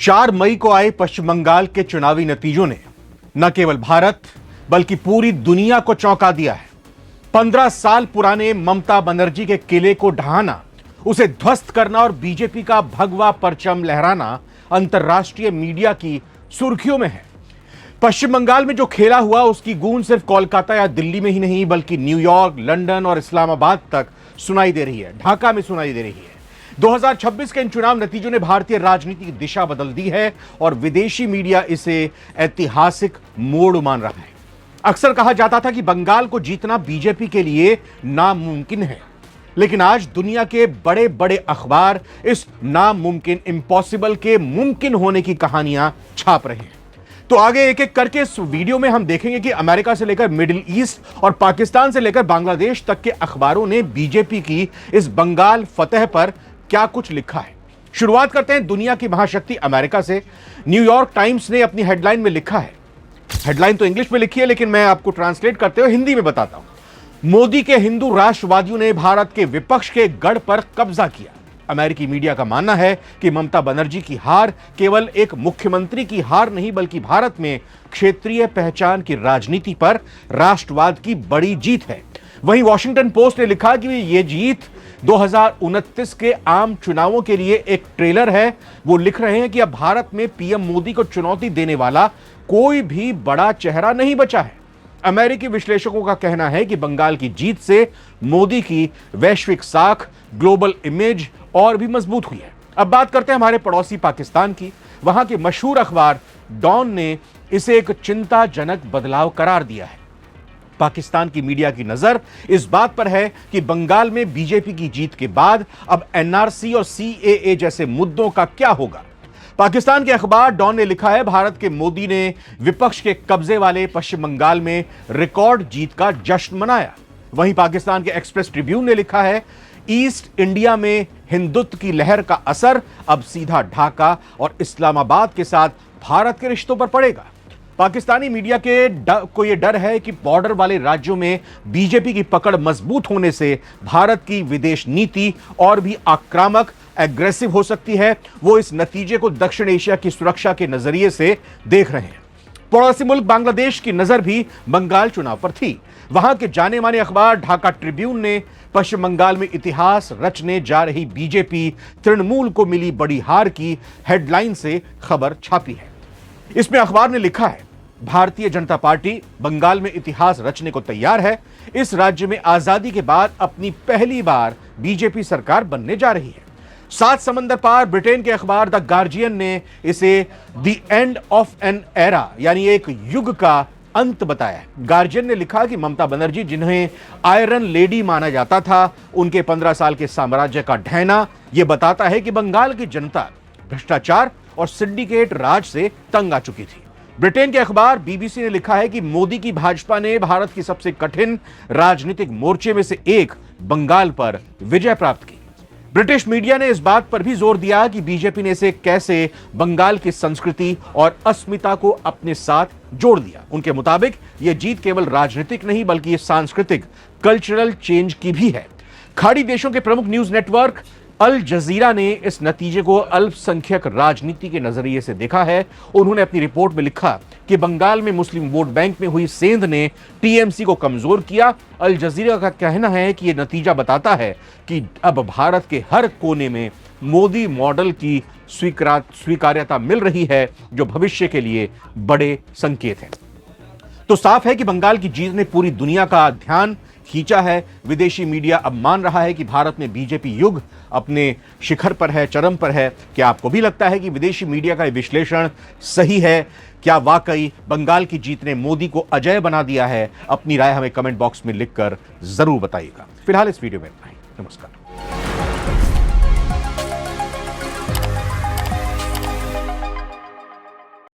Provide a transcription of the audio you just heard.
4 मई को आए पश्चिम बंगाल के चुनावी नतीजों ने न केवल भारत बल्कि पूरी दुनिया को चौंका दिया है। 15 साल पुराने ममता बनर्जी के किले को ढहाना, उसे ध्वस्त करना और बीजेपी का भगवा परचम लहराना अंतर्राष्ट्रीय मीडिया की सुर्खियों में है। पश्चिम बंगाल में जो खेला हुआ उसकी गूंज सिर्फ कोलकाता या दिल्ली में ही नहीं बल्कि न्यूयॉर्क, लंदन और इस्लामाबाद तक सुनाई दे रही है, ढाका में सुनाई दे रही है। 2026 के इन चुनाव नतीजों ने भारतीय राजनीति की दिशा बदल दी है और विदेशी मीडिया इसे ऐतिहासिक मोड़ मान रहा है। अक्सर कहा जाता था कि बंगाल को जीतना बीजेपी के लिए नामुमकिन है, लेकिन आज दुनिया के बड़े बड़े अखबार इस नामुमकिन, इम्पॉसिबल के मुमकिन होने की कहानियां छाप रहे हैं। तो आगे एक एक करके इस वीडियो में हम देखेंगे कि अमेरिका से लेकर मिडिल ईस्ट और पाकिस्तान से लेकर बांग्लादेश तक के अखबारों ने बीजेपी की इस बंगाल फतह पर क्या कुछ लिखा है। शुरुआत करते हैं दुनिया की महाशक्ति अमेरिका से। न्यूयॉर्क टाइम्स ने अपनी हेडलाइन में लिखा है, हेडलाइन तो इंग्लिश में लिखी है लेकिन मैं आपको ट्रांसलेट करते हुए हिंदी में बताता हूं। मोदी के हिंदू राष्ट्रवादियों ने भारत के विपक्ष के गढ़ पर कब्जा किया। अमेरिकी मीडिया का मानना है कि ममता बनर्जी की हार केवल एक मुख्यमंत्री की हार नहीं बल्कि भारत में क्षेत्रीय पहचान की राजनीति पर राष्ट्रवाद की बड़ी जीत है। वहीं वॉशिंगटन पोस्ट ने लिखा कि यह जीत 2029 के आम चुनावों के लिए एक ट्रेलर है। वो लिख रहे हैं कि अब भारत में पीएम मोदी को चुनौती देने वाला कोई भी बड़ा चेहरा नहीं बचा है। अमेरिकी विश्लेषकों का कहना है कि बंगाल की जीत से मोदी की वैश्विक साख, ग्लोबल इमेज और भी मजबूत हुई है। अब बात करते हैं हमारे पड़ोसी पाकिस्तान की। वहां के मशहूर अखबार डॉन ने इसे एक चिंताजनक बदलाव करार दिया है। पाकिस्तान की मीडिया की नजर इस बात पर है कि बंगाल में बीजेपी की जीत के बाद अब एनआरसी और सीएए जैसे मुद्दों का क्या होगा। पाकिस्तान के अखबार डॉन ने लिखा है, भारत के मोदी ने विपक्ष के कब्जे वाले पश्चिम बंगाल में रिकॉर्ड जीत का जश्न मनाया। वहीं पाकिस्तान के एक्सप्रेस ट्रिब्यून ने लिखा है, ईस्ट इंडिया में हिंदुत्व की लहर का असर अब सीधा ढाका और इस्लामाबाद के साथ भारत के रिश्तों पर पड़ेगा। पाकिस्तानी मीडिया को यह डर है कि बॉर्डर वाले राज्यों में बीजेपी की पकड़ मजबूत होने से भारत की विदेश नीति और भी आक्रामक, एग्रेसिव हो सकती है। वो इस नतीजे को दक्षिण एशिया की सुरक्षा के नजरिए से देख रहे हैं। पड़ोसी मुल्क बांग्लादेश की नजर भी बंगाल चुनाव पर थी। वहां के जाने माने अखबार ढाका ट्रिब्यून ने पश्चिम बंगाल में इतिहास रचने जा रही बीजेपी तृणमूल को मिली बड़ी हार की हेडलाइन से खबर छापी है। इसमें अखबार ने लिखा है, भारतीय जनता पार्टी बंगाल में इतिहास रचने को तैयार है। इस राज्य में आजादी के बाद अपनी पहली बार बीजेपी सरकार बनने जा रही है। 7 समंदर पार ब्रिटेन के अखबार द गार्जियन ने इसे the end of an era यानी एक युग का अंत बताया। गार्जियन ने लिखा कि ममता बनर्जी, जिन्हें आयरन लेडी माना जाता था, उनके 15 साल के साम्राज्य का ढहना यह बताता है कि बंगाल की जनता भ्रष्टाचार और सिंडिकेट राज से तंग आ चुकी थी। ब्रिटेन के अखबार बीबीसी ने लिखा है कि मोदी की भाजपा ने भारत की सबसे कठिन राजनीतिक मोर्चे में से एक बंगाल पर विजय प्राप्त की। ब्रिटिश मीडिया ने इस बात पर भी जोर दिया कि बीजेपी ने इसे कैसे बंगाल की संस्कृति और अस्मिता को अपने साथ जोड़ दिया। उनके मुताबिक यह जीत केवल राजनीतिक नहीं बल्कि सांस्कृतिक, कल्चरल चेंज की भी है। खाड़ी देशों के प्रमुख न्यूज नेटवर्क अल जजीरा ने इस नतीजे को अल्पसंख्यक राजनीति के नजरिए से देखा है। उन्होंने अपनी रिपोर्ट में लिखा कि बंगाल में मुस्लिम वोट बैंक में हुई सेंध ने टीएमसी को कमजोर किया। अल जजीरा का कहना है कि यह नतीजा बताता है कि अब भारत के हर कोने में मोदी मॉडल की स्वीकार्यता मिल रही है, जो भविष्य के लिए बड़े संकेत हैं। तो साफ है कि बंगाल की जीत ने पूरी दुनिया का ध्यान खींचा है। विदेशी मीडिया अब मान रहा है कि भारत में बीजेपी युग अपने शिखर पर है, चरम पर है। क्या आपको भी लगता है कि विदेशी मीडिया का विश्लेषण सही है? क्या वाकई बंगाल की जीत ने मोदी को अजय बना दिया है? अपनी राय हमें कमेंट बॉक्स में लिखकर जरूर बताइएगा। फिलहाल इस वीडियो में इतना ही। नमस्कार।